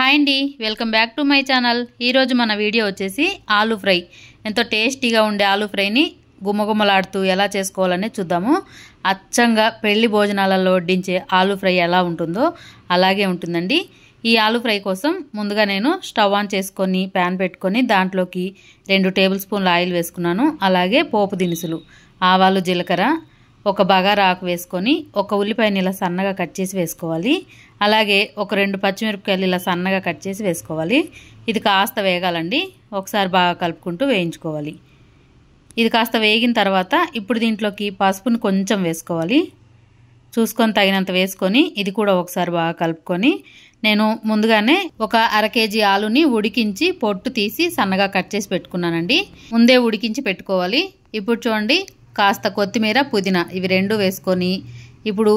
Hi అండి, welcome back to my channel. ఈరోజు మన వీడియో వచ్చేసి ఆలూ ఫ్రై. ఎంతో టేస్టీగా ఉండే ఆలూ ఫ్రైని గుమ్మగుమ్మలాడుతూ ఎలా చేసుకోవాలని చూద్దాము. అచ్చంగా పెళ్లి భోజనాలలో వడ్డించే ఆలూ ఫ్రై ఎలా ఉంటుందో అలాగే ఉంటుందండి. ఈ ఆలూ ఫ్రై కోసం ముందుగా నేను స్టవ్ ఆన్ చేసుకొని ప్యాన్ పెట్టుకొని దాంట్లోకి 2 టేబుల్ స్పూన్ల ఆయిల్ వేసుకున్నాను. అలాగే పోపు దినుసులు, ఆవాలు, జీలకర్ర, ఒక బగారా ఆకు వేసుకొని ఒక ఉల్లిపాయని ఇలా సన్నగా కట్ చేసి వేసుకోవాలి. అలాగే ఒక 2 పచ్చిమిరపకాయలు ఇలా సన్నగా కట్ చేసి వేసుకోవాలి. ఇది కాస్త వేగాలండి. ఒకసారి బాగా కలుపుకుంటూ వేయించుకోవాలి. ఇది కాస్త వేగిన తర్వాత ఇప్పుడు దీంట్లోకి పసుపుని కొంచెం వేసుకోవాలి. చూసుకొని తగినంత వేసుకొని ఇది కూడా ఒకసారి బాగా కలుపుకొని నేను ముందుగానే ఒక 1/2 కేజీ ఆలుని ఉడికించి పొట్టు తీసి సన్నగా కట్ చేసి పెట్టుకున్నానండి. ముందే ఉడికించి పెట్టుకోవాలి. ఇప్పుడు చూడండి, కాస్త కొత్తిమీర, పుదీనా ఇవి 2 వేసుకొని ఇప్పుడు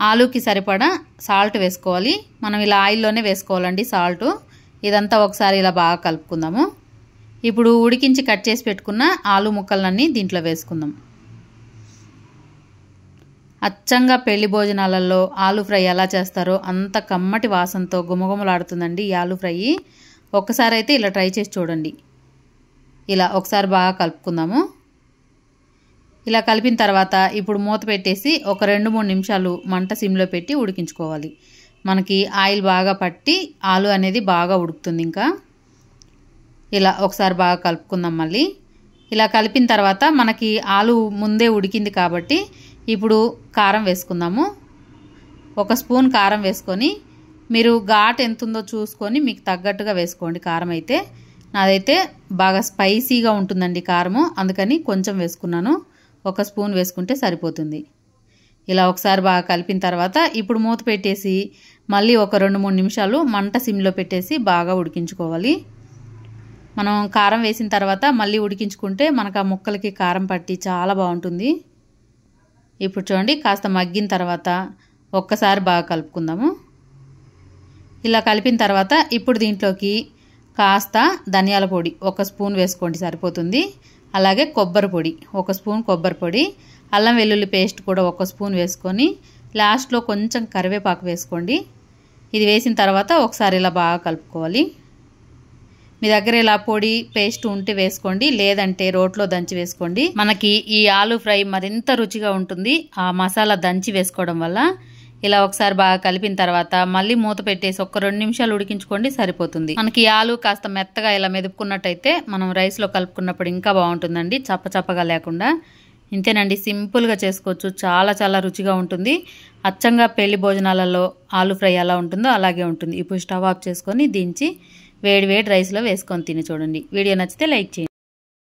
ఆలూకి సరిపడా సాల్ట్ వేసుకోవాలి. మనం ఇలా ఆయిల్లోనే వేసుకోవాలండి సాల్ట్. ఇదంతా ఒకసారి ఇలా బాగా కలుపుకుందాము. ఇప్పుడు ఉడికించి కట్ చేసి పెట్టుకున్న ఆలు ముక్కలన్నీ దీంట్లో వేసుకుందాం. అచ్చంగా పెళ్లి భోజనాలలో ఆలూ ఫ్రై ఎలా చేస్తారో అంత కమ్మటి వాసనతో గుమగుమలాడుతుందండి ఈ ఆలూ ఫ్రై. ఒక్కసారి అయితే ఇలా ట్రై చేసి చూడండి. ఇలా ఒకసారి బాగా కలుపుకుందాము. ఇలా కలిపిన తర్వాత ఇప్పుడు మూత పెట్టేసి ఒక 2-3 నిమిషాలు మంట సిమ్లో పెట్టి ఉడికించుకోవాలి. మనకి ఆయిల్ బాగా పట్టి ఆలు అనేది బాగా ఉడుకుతుంది. ఇంకా ఇలా ఒకసారి బాగా కలుపుకుందాం. మళ్ళీ ఇలా కలిపిన తర్వాత మనకి ఆలు ముందే ఉడికింది కాబట్టి ఇప్పుడు కారం వేసుకుందాము. 1 స్పూన్ కారం వేసుకొని మీరు ఘాట్ ఎంత ఉందో చూసుకొని మీకు తగ్గట్టుగా వేసుకోండి. కారం అయితే నాదైతే బాగా స్పైసీగా ఉంటుందండి కారము, అందుకని కొంచెం వేసుకున్నాను. 1 స్పూన్ వేసుకుంటే సరిపోతుంది. ఇలా ఒకసారి బాగా కలిపిన తర్వాత ఇప్పుడు మూత పెట్టేసి మళ్ళీ ఒక 2-3 నిమిషాలు మంట సిమ్లో పెట్టేసి బాగా ఉడికించుకోవాలి. మనం కారం వేసిన తర్వాత మళ్ళీ ఉడికించుకుంటే మనకు ఆ ముక్కలకి కారం పట్టి చాలా బాగుంటుంది. ఇప్పుడు చూడండి, కాస్త మగ్గిన తర్వాత ఒక్కసారి బాగా కలుపుకుందాము. ఇలా కలిపిన తర్వాత ఇప్పుడు దీంట్లోకి కాస్త ధనియాల పొడి 1 స్పూన్ వేసుకోండి సరిపోతుంది. అలాగే కొబ్బరి పొడి 1 స్పూన్, కొబ్బరి పొడి, అల్లం వెల్లుల్లి పేస్ట్ కూడా 1 స్పూన్ వేసుకొని లాస్ట్లో కొంచెం కరివేపాకు వేసుకోండి. ఇది వేసిన తర్వాత ఒకసారి ఇలా బాగా కలుపుకోవాలి. మీ దగ్గర ఇలా పొడి పేస్ట్ ఉంటే వేసుకోండి, లేదంటే రోట్లో దంచి వేసుకోండి. మనకి ఈ ఆలూ ఫ్రై మరింత రుచిగా ఉంటుంది ఆ మసాలా దంచి వేసుకోవడం వల్ల. ఇలా ఒకసారి బాగా కలిపిన తర్వాత మళ్ళీ మూత పెట్టేసి ఒక 2 నిమిషాలు ఉడికించుకోండి సరిపోతుంది. మనకి ఆలు కాస్త మెత్తగా ఇలా మెదుపుకున్నట్టయితే మనం రైస్లో కలుపుకున్నప్పుడు ఇంకా బాగుంటుందండి, చప్పచప్పగా లేకుండా. ఇంతేనండి, సింపుల్గా చేసుకోవచ్చు. చాలా చాలా రుచిగా ఉంటుంది. అచ్చంగా పెళ్లి భోజనాలలో ఆలూ ఫ్రై ఎలా ఉంటుందో అలాగే ఉంటుంది. ఇప్పుడు స్టవ్ ఆఫ్ చేసుకొని దించి వేడి వేడి రైస్లో వేసుకొని తిని చూడండి. వీడియో నచ్చితే లైక్ చేయండి.